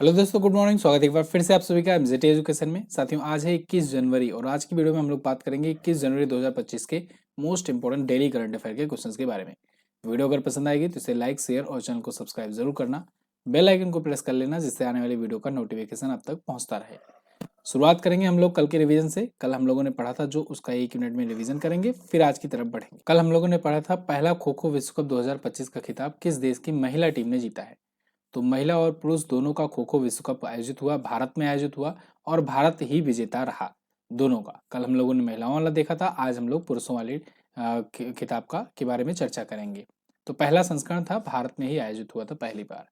Hello दोस्तों, good morning. स्वागत है एक बार फिर से आप सभी का एमजेटी एजुकेशन में। साथियों, आज है 21 जनवरी और आज की वीडियो में हम लोग बात करेंगे 21 जनवरी 2025 के most important daily current affair के क्वेश्चंस के बारे में। वीडियो अगर पसंद आएगी तो इसे लाइक, शेयर और चैनल को सब्सक्राइब जरूर करना। बेल आइकन को प्रेस कर लेना जिससे आने वाली वीडियो का नोटिफिकेशन आप तक पहुंचता रहे। शुरुआत करेंगे हम लोग कल के रिवीजन से। कल हम लोगों ने पढ़ा था जो उसका 1 यूनिट में रिवीजन करेंगे, फिर आज की तरफ बढ़ेंगे। कल हम लोगों ने पढ़ा था पहला खो खो विश्व कप 2025 का खिताब किस देश की महिला टीम ने जीता है। तो महिला और पुरुष दोनों का खो खो विश्व कप आयोजित हुआ, भारत में आयोजित हुआ और भारत ही विजेता रहा दोनों का। कल हम लोगों ने महिलाओं वाला देखा था, आज हम लोग पुरुषों वाली खिताब का के बारे में चर्चा करेंगे। तो पहला संस्करण था, भारत में ही आयोजित हुआ था पहली बार।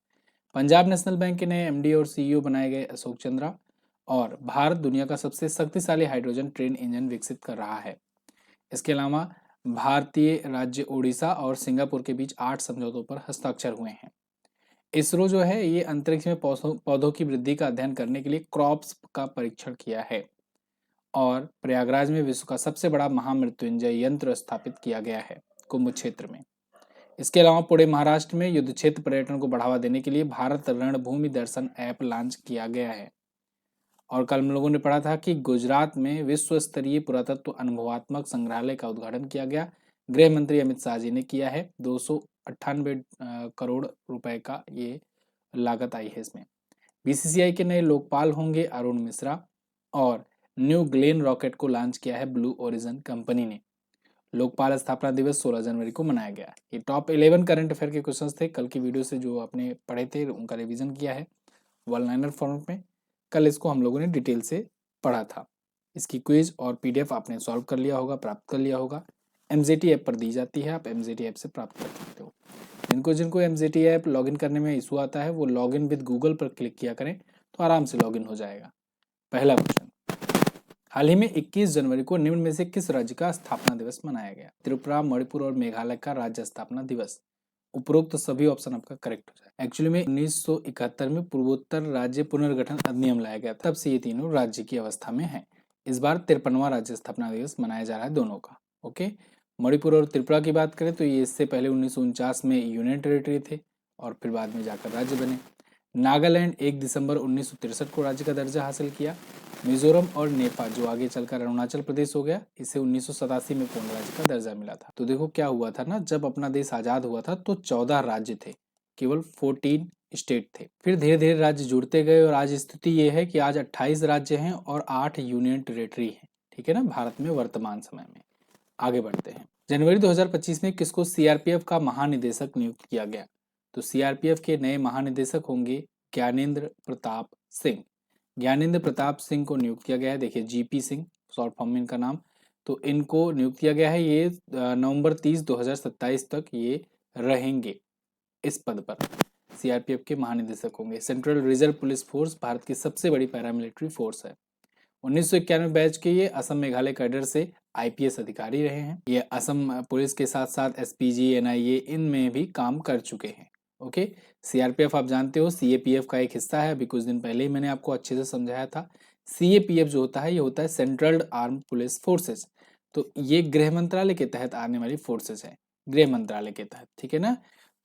पंजाब नेशनल बैंक के नए एमडी और सीईओ बनाए गए अशोक चंद्रा। और भारत दुनिया का सबसे शक्तिशाली हाइड्रोजन ट्रेन इंजन विकसित कर रहा है। इसके अलावा भारतीय राज्य ओडिशा और सिंगापुर के बीच 8 समझौतों पर हस्ताक्षर हुए हैं। इसरो जो है ये अंतरिक्ष में पौधों की वृद्धि का अध्ययन करने के लिए क्रॉप्स का परीक्षण किया है। और प्रयागराज में विश्व का सबसे बड़ा महामृत्युंजय यंत्र स्थापित किया गया है कुंभ क्षेत्र में। इसके अलावा पुणे महाराष्ट्र में युद्ध क्षेत्र पर्यटन को बढ़ावा देने के लिए भारत रणभूमि दर्शन ऐप लॉन्च किया गया है। और कल हम लोगों ने पढ़ा था कि गुजरात में विश्व स्तरीय पुरातत्व अनुभवात्मक संग्रहालय का उद्घाटन किया गया। गृह मंत्री अमित शाह जी ने किया है। 298 करोड़ रुपए का ये लागत आई है इसमें। बीसीसीआई के नए लोकपाल होंगे अरुण मिश्रा। और न्यू ग्लेन रॉकेट को लॉन्च किया है ब्लू ओरिजिन कंपनी ने। लोकपाल स्थापना दिवस 16 जनवरी को मनाया गया। ये टॉप 11 करंट अफेयर के क्वेश्चंस थे कल की वीडियो से, जो आपने पढ़े थे उनका रिवीजन किया है वन लाइनर फॉर्मेट में। कल इसको हम लोगों ने डिटेल से पढ़ा था। इसकी क्विज और पीडीएफ आपने सॉल्व कर लिया होगा, प्राप्त कर लिया होगा। एमजेटी ऐप पर दी जाती है, आप एमजेटी ऐप से प्राप्त कर सकते हो। जिनको जिनको एमजेटी ऐप लॉगिन करने में इशू आता है वो लॉगिन विद गूगल पर क्लिक किया करें तो आराम से लॉगिन हो जाएगा। पहला क्वेश्चन, हाल ही में 21 जनवरी को निम्न में से किस राज्य का स्थापना दिवस मनाया गया। त्रिपुरा, मणिपुर और मेघालय का राज्य स्थापना दिवस। उपरोक्त सभी ऑप्शन आपका करेक्ट हो जाए। एक्चुअली में 1971 में पूर्वोत्तर राज्य पुनर्गठन अधिनियम लाया गया, तब से ये तीनों राज्य की अवस्था में हैं। इस बार 53वां राज्य स्थापना दिवस मनाया जा रहा है दोनों का। ओके, मणिपुर और त्रिपुरा की बात करें तो ये इससे पहले 1949 में यूनियन टेरिटरी थे और फिर बाद में जाकर राज्य बने। नागालैंड 1 दिसंबर 1963 को राज्य का दर्जा हासिल किया। मिजोरम और नेपाल जो आगे चलकर अरुणाचल प्रदेश हो गया, इसे 1987 में पूर्ण राज्य का दर्जा मिला था। तो देखो क्या हुआ था ना, जब अपना देश आजाद हुआ था तो 14 राज्य थे, केवल 14 स्टेट थे। फिर धीरे धीरे राज्य जुड़ते गए और आज स्थिति ये है कि आज 28 राज्य हैं और 8 यूनियन टेरिटरी हैं। ठीक है ना, भारत में वर्तमान समय में। आगे बढ़ते हैं। जनवरी 2025 में किसको सीआरपीएफ का महानिदेशक नियुक्त किया गया। तो सीआरपीएफ के नए महानिदेशक होंगे ज्ञानेंद्र प्रताप सिंह। ज्ञानेंद्र प्रताप सिंह को नियुक्त किया गया है। देखिए जीपी सिंह शॉर्ट फॉर्म में इनका नाम। तो इनको नियुक्त किया गया है। ये नवंबर 30 2027 तक ये रहेंगे इस पद पर। सीआरपीएफ के महानिदेशक होंगे। Central reserve police force Bharat की सबसे बड़ी पैरामिलिट्री फोर्स है। 1991 बैच के ये असम मेघालय कैडर से आईपीएस अधिकारी रहे हैं। ये असम पुलिस के साथ साथ एसपीजी, एनआईए इनमें भी काम कर चुके हैं। ओके, सीआरपीएफ आप जानते हो सीएपीएफ का एक हिस्सा है। अभी कुछ दिन पहले ही मैंने आपको अच्छे से समझाया था। सीएपीएफ जो होता है ये होता है सेंट्रल आर्म पुलिस फोर्सेस। तो ये गृह मंत्रालय के तहत आने वाली फोर्सेस है, गृह मंत्रालय के तहत। ठीक है ना।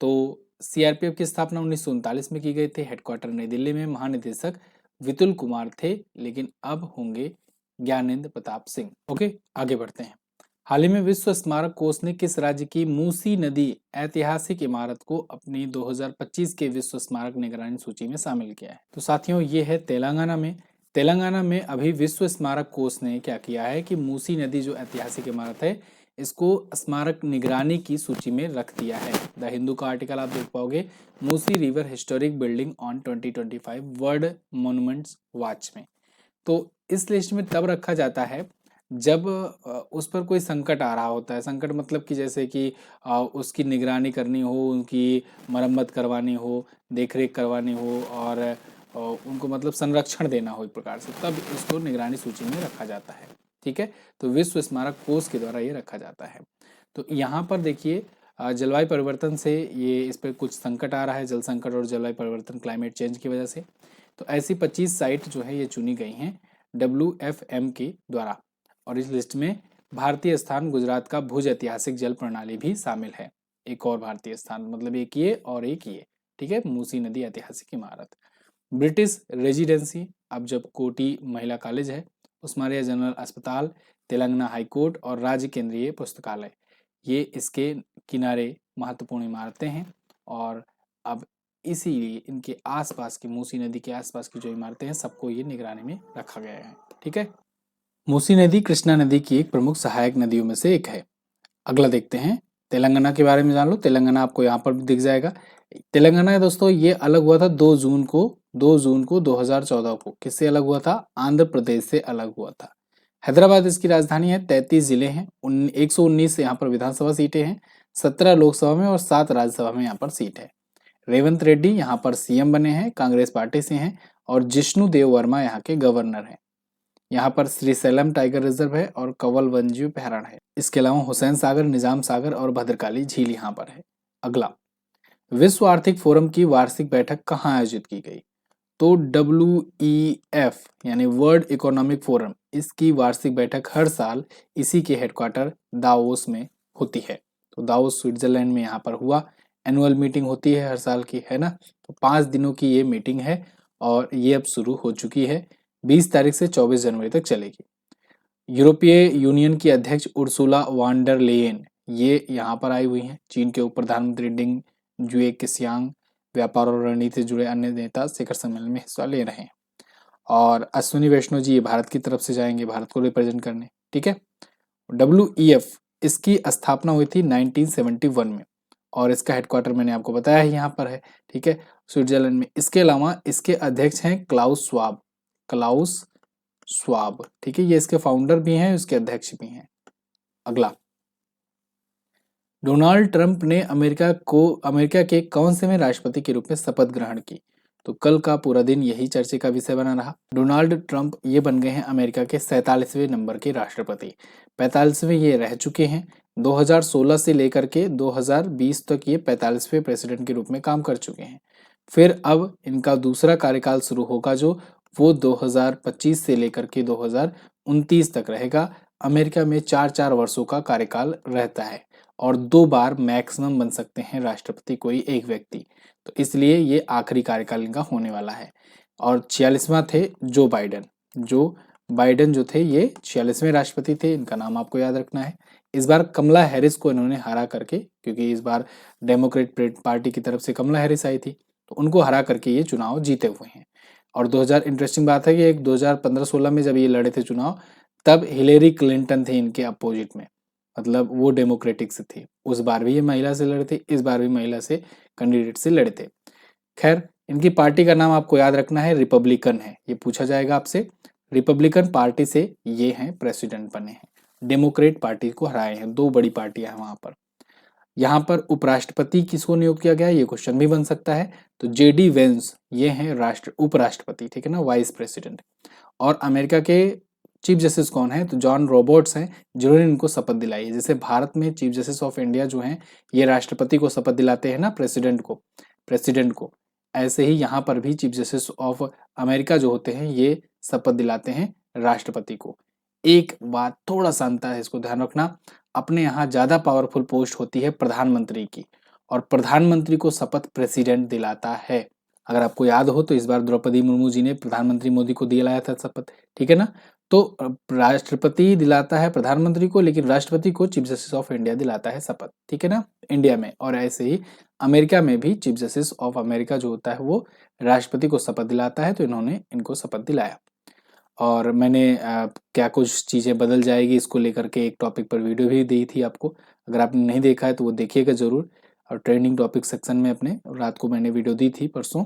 तो सीआरपीएफ की स्थापना 1939 में की गई थी। हेडक्वार्टर नई दिल्ली में। महानिदेशक वितुल कुमार थे, लेकिन अब होंगे ज्ञानेंद्र प्रताप सिंह। ओके, आगे बढ़ते हैं। हाल ही में विश्व स्मारक कोष ने किस राज्य की मूसी नदी ऐतिहासिक इमारत को अपनी 2025 के विश्व स्मारक निगरानी सूची में शामिल किया है। तो साथियों ये है तेलंगाना में। तेलंगाना में अभी विश्व स्मारक कोष ने क्या किया है कि मूसी नदी जो ऐतिहासिक इमारत है इसको स्मारक निगरानी की सूची में रख दिया है। द हिंदू का आर्टिकल आप देख पाओगे, Musi river historic building on 2025 world monuments watch में। तो इस लिस्ट में तब रखा जाता है जब उस पर कोई संकट आ रहा होता है। संकट मतलब कि जैसे कि उसकी निगरानी करनी हो, उनकी मरम्मत करवानी हो, देखरेख करवानी हो और उनको मतलब संरक्षण देना हो एक प्रकार से, तब इसको निगरानी सूची में रखा जाता है। ठीक है, तो विश्व स्मारक कोष के द्वारा ये रखा जाता है। तो यहाँ पर देखिए जलवायु परिवर्तन से ये इस पर कुछ संकट आ रहा है, जल संकट और जलवायु परिवर्तन क्लाइमेट चेंज की वजह से। तो ऐसी 25 साइट जो है ये चुनी गई हैं WFM के द्वारा। और इस लिस्ट में भारतीय स्थान गुजरात का भुज ऐतिहासिक जल प्रणाली भी शामिल है। एक और भारतीय स्थान, मतलब एक ये और एक ये। ठीक है, मूसी नदी ऐतिहासिक इमारत। ब्रिटिश रेजिडेंसी, अब जब कोटी महिला कॉलेज है, उस्मानिया जनरल अस्पताल, तेलंगाना हाई कोर्ट और राज्य केंद्रीय पुस्तकालय, ये इसके किनारे महत्वपूर्ण इमारतें हैं। और अब इसीलिए इनके आसपास की, मूसी नदी के आसपास की जो इमारतें हैं, सबको ये निगरानी में रखा गया है। ठीक है। मूसी नदी कृष्णा नदी की एक प्रमुख सहायक नदियों में से एक है। अगला देखते हैं, तेलंगाना के बारे में जान लो। तेलंगाना आपको यहाँ पर भी दिख जाएगा। तेलंगाना दोस्तों ये अलग हुआ था 2 जून को 2014 को। किससे अलग हुआ था? आंध्र प्रदेश से अलग हुआ था। हैदराबाद इसकी राजधानी है। 33 जिले हैं, 119 यहाँ पर विधानसभा सीटें हैं, 17 लोकसभा में और 7 राज्यसभा में यहाँ पर सीट है। रेवंत रेड्डी यहाँ पर सीएम बने हैं, कांग्रेस पार्टी से हैं, और जिष्णु देव वर्मा यहाँ के गवर्नर हैं। यहाँ पर श्रीशैलम टाइगर रिजर्व है और कंवल वन्यजीव अभयारण्य है। इसके अलावा हुसैन सागर, निजाम सागर और भद्रकाली झील यहाँ पर है। अगला, विश्व आर्थिक फोरम की वार्षिक बैठक कहाँ आयोजित की गई? तो WEF यानी वर्ल्ड इकोनॉमिक फोरम, इसकी वार्षिक बैठक हर साल इसी के हेडक्वार्टर दावोस में होती है। तो दावोस स्विट्जरलैंड में यहाँ पर हुआ। एनुअल मीटिंग होती है हर साल की, है ना। तो 5 दिनों की ये मीटिंग है और ये अब शुरू हो चुकी है। 20 तारीख से 24 जनवरी तक चलेगी। यूरोपीय यूनियन की अध्यक्ष उर्सुला वॉन डर लेयन ये यहाँ पर आई हुई हैं। चीन के उप प्रधानमंत्री डिंग जुएक्सियांग, व्यापार और रणनीति से जुड़े अन्य नेता शिखर सम्मेलन में हिस्सा ले रहे हैं। और अश्विनी वैष्णव जी ये भारत की तरफ से जाएंगे, भारत को रिप्रेजेंट करने। ठीक है। WEF इसकी स्थापना हुई थी 1971 में और इसका हेडक्वार्टर मैंने आपको बताया है यहाँ पर है। ठीक है, स्विट्जरलैंड में। इसके अलावा इसके अध्यक्ष हैं क्लाउस स्वाब। ठीक है, ये इसके फाउंडर भी हैं, इसके अध्यक्ष भी हैं। अगला, डोनाल्ड ट्रंप ने अमेरिका के कौन से में राष्ट्रपति के रूप में शपथ ग्रहण की? तो कल का पूरा दिन यही चर्चा का विषय बना रहा। डोनाल्ड ट्रंप ये बन गए हैं अमेरिका के 47वें नंबर के राष्ट्रपति। 45वें ये रह चुके हैं। 2016 से लेकर के 2020 तक ये 45वें प्रेसिडेंट के रूप में काम कर चुके हैं। फिर अब इनका दूसरा कार्यकाल शुरू होगा जो वो 2025 से लेकर के 2029 तक रहेगा। अमेरिका में 4-4 वर्षों का कार्यकाल रहता है और 2 बार मैक्सिमम बन सकते हैं राष्ट्रपति कोई एक व्यक्ति। तो इसलिए ये आखिरी कार्यकाल इनका होने वाला है। और 46वां थे जो बाइडेन जो थे ये 46वें राष्ट्रपति थे। इनका नाम आपको याद रखना है। इस बार कमला हैरिस को इन्होंने हरा करके, क्योंकि इस बार डेमोक्रेट पार्टी की तरफ से कमला हैरिस आई थी, तो उनको हरा करके ये चुनाव जीते हुए हैं। और 2000 इंटरेस्टिंग बात है कि एक 2015-16 में जब ये लड़े थे चुनाव, तब हिलेरी क्लिंटन थे इनके अपोजिट में, मतलब वो डेमोक्रेटिक से थी। उस बार भी ये महिला से लड़े थे, इस बार भी महिला से कैंडिडेट से लड़े थे। खैर, इनकी पार्टी का नाम आपको याद रखना है, रिपब्लिकन है। ये पूछा जाएगा आपसे। रिपब्लिकन पार्टी से ये हैं प्रेसिडेंट बने हैं। डेमोक्रेट पार्टी को हराए हैं। 2 बड़ी पार्टियां हैं वहां पर। यहाँ पर उपराष्ट्रपति किसको नियुक्त किया गया, ये क्वेश्चन भी बन सकता है। तो JD वेंस ये हैं उपराष्ट्रपति, ठीक है ना, वाइस प्रेसिडेंट। और अमेरिका के चीफ जस्टिस कौन है? तो जॉन रॉबर्ट्स हैं, जिन्होंने इनको शपथ दिलाई है। जैसे भारत में चीफ जस्टिस ऑफ इंडिया जो हैं ये राष्ट्रपति को शपथ दिलाते हैं ना, प्रेसिडेंट को। ऐसे ही यहाँ पर भी चीफ जस्टिस ऑफ अमेरिका जो होते हैं ये शपथ दिलाते हैं राष्ट्रपति को। एक बात थोड़ा सा अंतर है, इसको ध्यान रखना। अपने यहाँ ज्यादा पावरफुल पोस्ट होती है प्रधानमंत्री की, और प्रधानमंत्री को शपथ प्रेसिडेंट दिलाता है। अगर आपको याद हो तो इस बार द्रौपदी मुर्मू जी ने प्रधानमंत्री मोदी को दिलाया था शपथ, ठीक है ना। तो राष्ट्रपति दिलाता है प्रधानमंत्री को, लेकिन राष्ट्रपति को चीफ जस्टिस ऑफ इंडिया दिलाता है शपथ, ठीक है ना, इंडिया में। और ऐसे ही अमेरिका में भी चीफ जस्टिस ऑफ अमेरिका जो होता है वो राष्ट्रपति को शपथ दिलाता है। तो इन्होंने इनको शपथ दिलाया। और मैंने क्या कुछ चीज़ें बदल जाएगी इसको लेकर के एक टॉपिक पर वीडियो भी दी थी आपको। अगर आपने नहीं देखा है तो वो देखिएगा ज़रूर। और ट्रेंडिंग टॉपिक सेक्शन में अपने रात को मैंने वीडियो दी थी परसों,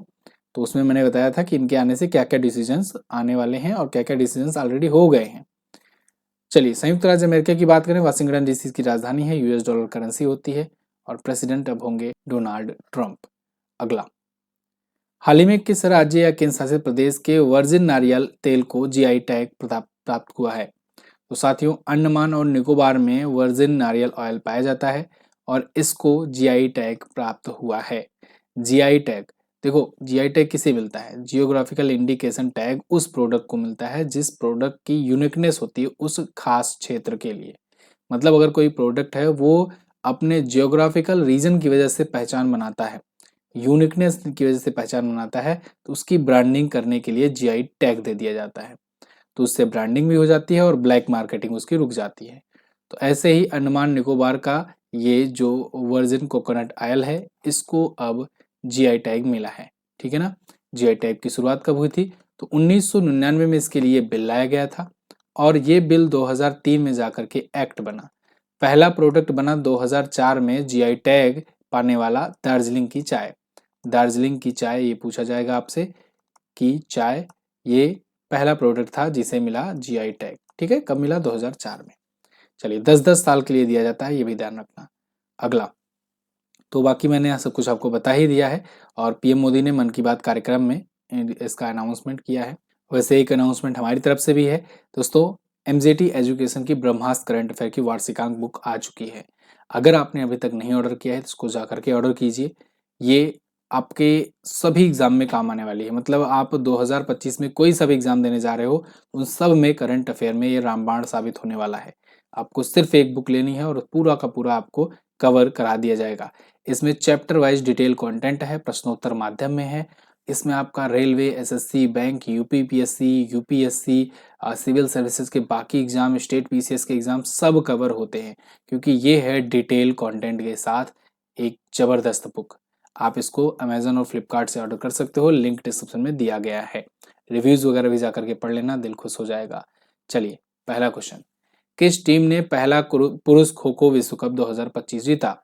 तो उसमें मैंने बताया था कि इनके आने से क्या क्या डिसीजंस आने वाले हैं और क्या क्या डिसीजंस ऑलरेडी हो गए हैं। चलिए, संयुक्त राज्य अमेरिका की बात करें, वाशिंगटन DC की राजधानी है, US डॉलर करेंसी होती है, और प्रेसिडेंट अब होंगे डोनाल्ड ट्रंप। अगला, हाल ही में किस राज्य या केंद्र शासित प्रदेश के वर्जिन नारियल तेल को GI टैग प्राप्त हुआ है? तो साथियों, अंडमान और निकोबार में वर्जिन नारियल ऑयल पाया जाता है और इसको GI टैग प्राप्त हुआ है। GI टैग, देखो GI टैग किसे मिलता है? जियोग्राफिकल इंडिकेशन टैग उस प्रोडक्ट को मिलता है जिस प्रोडक्ट की यूनिकनेस होती है उस खास क्षेत्र के लिए। मतलब अगर कोई प्रोडक्ट है वो अपने जियोग्राफिकल रीजन की वजह से पहचान बनाता है, यूनिकनेस की वजह से पहचान बनाता है तो उसकी ब्रांडिंग करने के लिए जीआई टैग दे दिया जाता है। तो उससे ब्रांडिंग भी हो जाती है और ब्लैक मार्केटिंग उसकी रुक जाती है। तो ऐसे ही अंडमान निकोबार का ये जो वर्जिन कोकोनट ऑयल है, इसको अब जीआई टैग मिला है। ठीक है ना। जीआई टैग की शुरुआत कब हुई थी? तो 1999 में इसके लिए बिल लाया गया था और ये बिल 2003 में जाकर के एक्ट बना। पहला प्रोडक्ट बना 2004 में जीआई टैग पाने वाला दार्जिलिंग की चाय। दार्जिलिंग की चाय, ये पूछा जाएगा आपसे कि चाय, ये पहला प्रोडक्ट था जिसे मिला जीआई टैग। ठीक है, कब मिला? 2004 में। चलिए, 10-10 साल के लिए दिया जाता है, ये भी ध्यान रखना। अगला, तो बाकी मैंने यहाँ सब कुछ आपको बता ही दिया है और पीएम मोदी ने मन की बात कार्यक्रम में इसका अनाउंसमेंट किया है। वैसे एक अनाउंसमेंट हमारी तरफ से भी है दोस्तों। एमजेटी एजुकेशन की ब्रह्मास्त्र करंट अफेयर की वार्षिकांक बुक आ चुकी है। अगर आपने अभी तक नहीं ऑर्डर किया है तो इसको जा करके ऑर्डर कीजिए। ये आपके सभी एग्जाम में काम आने वाली है। मतलब आप 2025 में कोई सा भी एग्जाम देने जा रहे हो, उन सब में करंट अफेयर में ये रामबाण साबित होने वाला है। आपको सिर्फ एक बुक लेनी है और पूरा का पूरा आपको कवर करा दिया जाएगा। इसमें चैप्टर वाइज डिटेल कंटेंट है, प्रश्नोत्तर माध्यम में है। इसमें आपका railway, SSC, bank, UPPSC, UPSC, civil services के बाकी एग्जाम, स्टेट पीसीएस के एग्जाम सब कवर होते हैं, क्योंकि ये है डिटेल कंटेंट के साथ एक जबरदस्त बुक। आप इसको अमेजन और फ्लिपकार्ट से ऑर्डर कर सकते हो, लिंक डिस्क्रिप्शन में दिया गया है। रिव्यूज वगैरह भी जाकर के पढ़ लेना, दिल खुश हो जाएगा। चलिए, पहला क्वेश्चन, किस टीम ने पहला पुरुष खो खो विश्व कप 2025 जीता?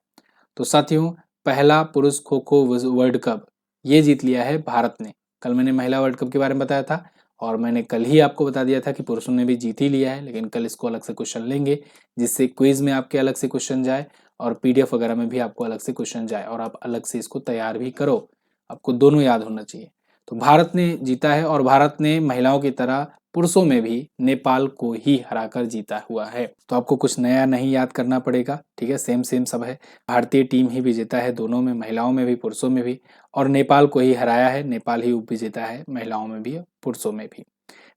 तो साथियों, पहला पुरुष खो खो वर्ल्ड कप ये जीत लिया है भारत ने। कल मैंने महिला वर्ल्ड कप के बारे में बताया था और मैंने कल ही आपको बता दिया था कि पुरुषों ने भी जीत ही लिया है, लेकिन कल इसको अलग से क्वेश्चन लेंगे, जिससे क्विज में आपके अलग से क्वेश्चन जाए और पीडीएफ वगैरह में भी आपको अलग से क्वेश्चन जाए और आप अलग से इसको तैयार भी करो। आपको दोनों याद होना चाहिए। तो भारत ने जीता है और भारत ने महिलाओं की तरह पुरुषों में भी नेपाल को ही हराकर जीता हुआ है। तो आपको कुछ नया नहीं याद करना पड़ेगा। ठीक है, सेम सेम सब है। भारतीय टीम ही विजेता है दोनों में, महिलाओं में भी पुरुषों में भी, और नेपाल को ही हराया है। नेपाल ही उप विजेता है महिलाओं में भी पुरुषों में भी।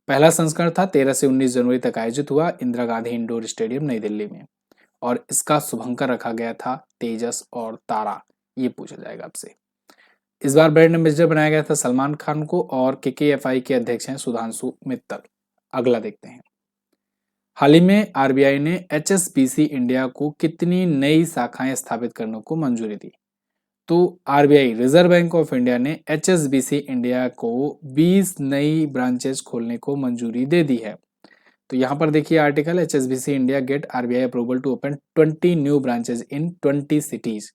पहला संस्करण था 13 से 19 जनवरी तक आयोजित हुआ इंदिरा गांधी इंडोर स्टेडियम नई दिल्ली में, और इसका शुभंकर रखा गया था तेजस और तारा। ये पूछा जाएगा आपसे। इस बार ब्रांड एम्बेसडर बनाया गया था सलमान खान को और केकेएफआई के अध्यक्ष हैं सुधांशु मित्तल। अगला देखते हैं। हाल ही में आरबीआई ने एचएसबीसी इंडिया को कितनी नई शाखाएं स्थापित करने को मंजूरी दी? तो RBI, reserve bank of India ने एचएसबीसी इंडिया को 20 नई ब्रांचेस खोलने को मंजूरी दे दी है। तो यहाँ पर देखिए article, HSBC India get RBI approval to open 20 new branches in 20 cities.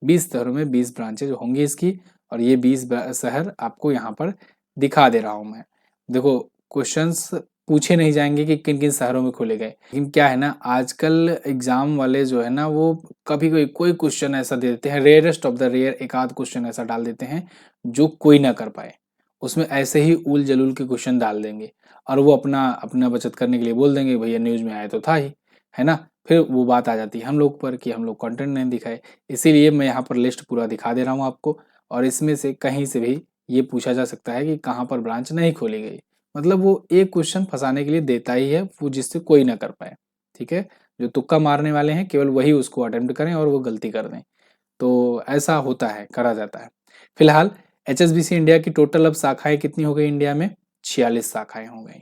20 शहरों में 20 ब्रांचेज होंगी इसकी, और ये 20 शहर आपको यहाँ पर दिखा दे रहा हूं मैं। देखो, क्वेश्चंस पूछे नहीं जाएंगे कि किन किन शहरों में खोले गए, लेकिन क्या है ना, आजकल एग्जाम वाले जो है ना, वो कभी कोई क्वेश्चन ऐसा दे देते हैं, रेयरेस्ट ऑफ द रेयर एक आध क्वेश्चन ऐसा डाल देते हैं जो कोई ना कर पाए। उसमें ऐसे ही उल जलूल के क्वेश्चन डाल देंगे और वो अपना अपना बचत करने के लिए बोल देंगे भैया न्यूज में आया तो था ही, है ना। फिर वो बात आ जाती है हम लोग पर कि हम लोग कंटेंट नहीं दिखाए। इसीलिए मैं यहाँ पर लिस्ट पूरा दिखा दे रहा हूँ आपको, और इसमें से कहीं से भी ये पूछा जा सकता है कि कहाँ पर ब्रांच नहीं खोली गई। मतलब वो एक क्वेश्चन फंसाने के लिए देता ही है, वो जिससे कोई ना कर पाए। ठीक है, जो तुक्का मारने वाले हैं केवल वही उसको अटेम्प्ट करें और वो गलती कर दें। तो ऐसा होता है, करा जाता है। फिलहाल एचएसबीसी इंडिया की टोटल अब शाखाएं कितनी हो गई इंडिया में? 46 शाखाएं हो गई।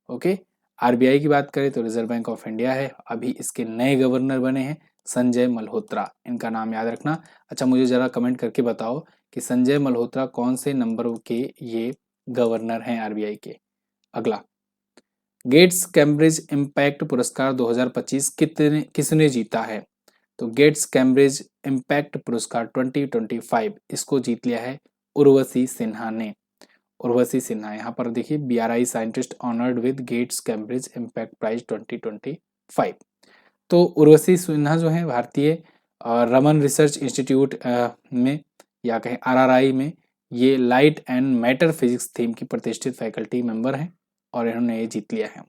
ओके। आरबीआई की बात करें तो रिजर्व बैंक ऑफ इंडिया है, अभी इसके नए गवर्नर बने हैं संजय मल्होत्रा, इनका नाम याद रखना। अच्छा, मुझे जरा कमेंट करके बताओ कि संजय मल्होत्रा कौन से नंबर के ये गवर्नर हैं आरबीआई के। अगला, गेट्स कैम्ब्रिज इम्पैक्ट पुरस्कार 2025 किसने जीता है? तो गेट्स कैम्ब्रिज इम्पैक्ट पुरस्कार 2025 इसको जीत लिया है उर्वशी सिन्हा ने। उर्वशी सिन्हा, यहाँ पर देखिए, BRI scientist honoured with Gates Cambridge impact prize 2025। तो उर्वशी सिन्हा जो है भारतीय रमन रिसर्च इंस्टीट्यूट में, या कहें आरआरआई में, ये light and matter physics theme की प्रतिष्ठित फैकल्टी मेंबर हैं और इन्होंने ये जीत लिया है।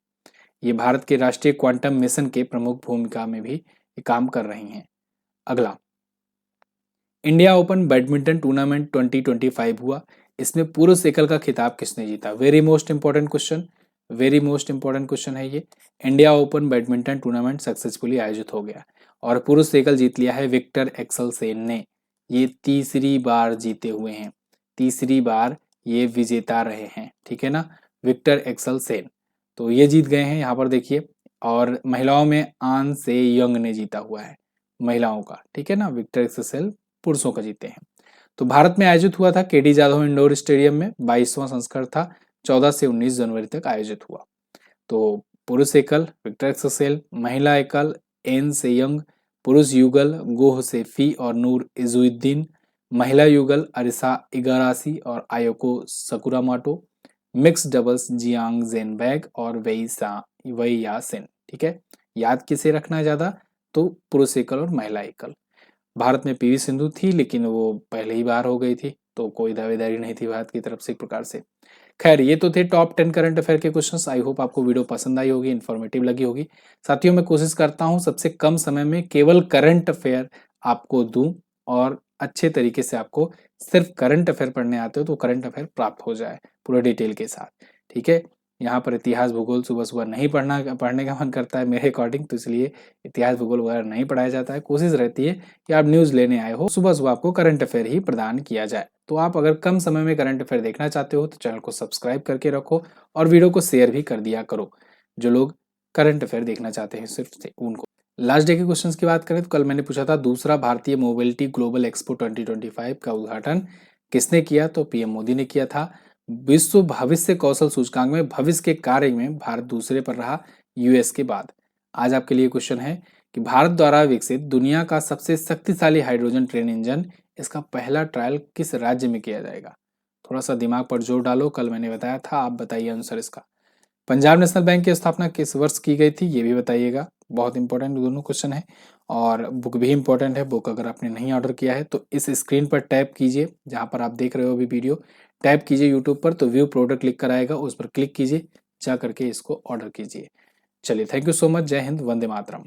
ये भारत के राष्ट्रीय क्वांटम मिशन के प्रमुख भूमिका में भी काम कर रही हैं। अगला, इंडिया ओपन बैडमिंटन टूर्नामेंट 2025 हुआ, इसमें पुरुष एकल का खिताब किसने जीता? Very most important question, very most important question है ये। India open badminton tournament successfully आयोजित हो गया और पुरुष एकल जीत लिया है विक्टर एक्सल सेन ने। ये तीसरी बार जीते हुए हैं, तीसरी बार ये विजेता रहे हैं, ठीक है ना, विक्टर एक्सल सेन। तो ये जीत गए हैं यहाँ पर देखिए। और महिलाओं में आन से यंग ने जीता हुआ है महिलाओं का, ठीक है ना, विक्टर एक्सल सेन पुरुषों का जीते हैं। तो भारत में आयोजित हुआ था केडी जाधव इंडोर स्टेडियम में, 22वां संस्करण था, 14 से 19 जनवरी तक आयोजित हुआ। तो पुरुष एकल विक्टर एक्सल, महिला एकल एन सेयंग, पुरुष युगल गोह सेफी और नूर इजुद्दीन, महिला युगल अरिसा इगारासी और आयोको सकुरामाटो, मिक्स डबल्स जियांग जेनबैग और वई यासिन, ठीक है। याद किसे रखना है ज्यादा, तो पुरुष एकल और महिला एकल। भारत में पीवी सिंधु थी लेकिन वो पहले ही बार हो गई थी, तो कोई दावेदारी नहीं थी भारत की तरफ से एक प्रकार से। खैर ये तो थे टॉप 10 करंट अफेयर के क्वेश्चंस। आई होप आपको वीडियो पसंद आई होगी, इन्फॉर्मेटिव लगी होगी। साथियों मैं कोशिश करता हूँ सबसे कम समय में केवल करंट अफेयर आपको दूं और अच्छे तरीके से आपको सिर्फ करंट अफेयर पढ़ने आते हो तो करंट अफेयर प्राप्त हो जाए पूरे डिटेल के साथ, ठीक है। यहाँ पर इतिहास भूगोल सुबह सुबह नहीं पढ़ने का मन करता है मेरे अकॉर्डिंग, तो इसलिए इतिहास भूगोल वगैरह नहीं पढ़ाया जाता है। कोशिश रहती है कि आप न्यूज़ लेने आए हो, सुबह सुबह आपको करंट अफेयर ही प्रदान किया जाए। तो आप अगर कम समय में करंट अफेयर देखना चाहते हो तो चैनल को सब्सक्राइब करके रखो और वीडियो को शेयर भी कर दिया करो, जो लोग करंट अफेयर देखना चाहते हैं सिर्फ से उनको। लास्ट डे के क्वेश्चंस की बात करें तो कल मैंने पूछा था दूसरा भारतीय मोबिलिटी ग्लोबल एक्सपो 2025 का उद्घाटन किसने किया, तो पीएम मोदी ने किया था। विश्व भविष्य कौशल सूचकांक में भविष्य के कार्य में भारत दूसरे पर रहा यूएस के बाद। आज आपके लिए क्वेश्चन है कि भारत द्वारा विकसित दुनिया का सबसे शक्तिशाली हाइड्रोजन ट्रेन इंजन, इसका पहला ट्रायल किस राज्य में किया जाएगा। थोड़ा सा दिमाग पर जोर डालो, कल मैंने बताया था, आप बताइए आंसर इसका। पंजाब नेशनल बैंक की स्थापना किस वर्ष की गई थी, ये भी बताइएगा। बहुत इंपॉर्टेंट दोनों क्वेश्चन है और बुक भी इंपॉर्टेंट है। बुक अगर आपने नहीं ऑर्डर किया है तो इस स्क्रीन पर टैप कीजिए, जहां पर आप देख रहे हो अभी वीडियो, टैप कीजिए यूट्यूब पर, तो व्यू प्रोडक्ट लिख कर आएगा, उस पर क्लिक कीजिए, जा करके इसको ऑर्डर कीजिए। चलिए, थैंक यू सो मच। जय हिंद, वंदे मातरम।